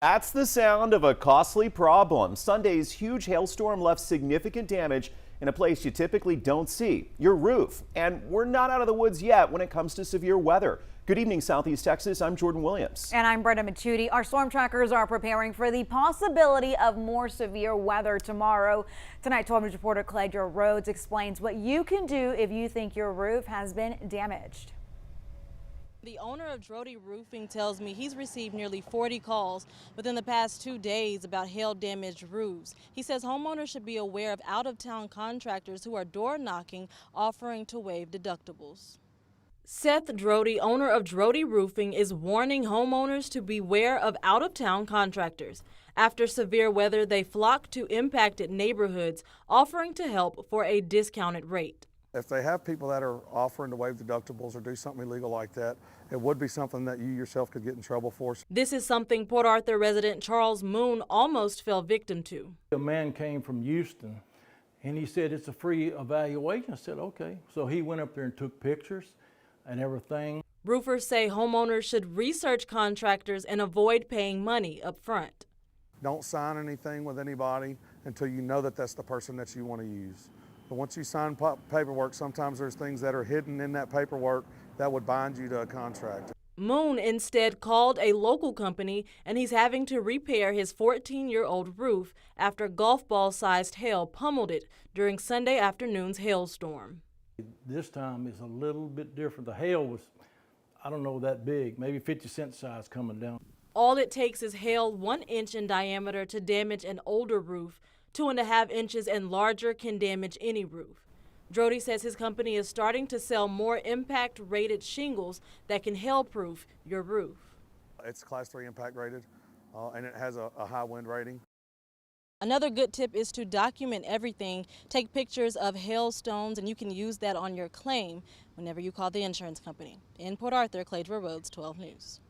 That's the sound of a costly problem. Sunday's huge hailstorm left significant damage in a place you typically don't see, your roof. And we're not out of the woods yet when it comes to severe weather. Good evening, Southeast Texas. I'm Jordan Williams. And I'm Brenda Machuti. Our storm trackers are preparing for the possibility of more severe weather tomorrow. Tonight, 12 News reporter Cledra Rhodes explains what you can do if you think your roof has been damaged. The owner of Drody Roofing tells me he's received nearly 40 calls within the past 2 days about hail-damaged roofs. He says homeowners should be aware of out-of-town contractors who are door knocking, offering to waive deductibles. Seth Drody, owner of Drody Roofing, is warning homeowners to beware of out-of-town contractors. After severe weather, they flock to impacted neighborhoods, offering to help for a discounted rate. If they have people that are offering to waive deductibles or do something illegal like that, it would be something that you yourself could get in trouble for. This is something Port Arthur resident Charles Moon almost fell victim to. A man came from Houston and he said it's a free evaluation. I said, okay. So he went up there and took pictures and everything. Roofers say homeowners should research contractors and avoid paying money up front. Don't sign anything with anybody until you know that that's the person that you want to use. But once you sign paperwork, sometimes there's things that are hidden in that paperwork that would bind you to a contract. Moon instead called a local company, and he's having to repair his 14-year-old roof after golf ball-sized hail pummeled it during Sunday afternoon's hailstorm. This time is a little bit different. The hail was, I don't know, that big, maybe 50-cent size coming down. All it takes is hail 1 inch in diameter to damage an older roof. 2.5 inches and larger can damage any roof. Drody says his company is starting to sell more impact-rated shingles that can hail-proof your roof. It's Class 3 impact rated, and it has a high wind rating. Another good tip is to document everything. Take pictures of hailstones, and you can use that on your claim whenever you call the insurance company. In Port Arthur, Cledra Rhodes, 12 News.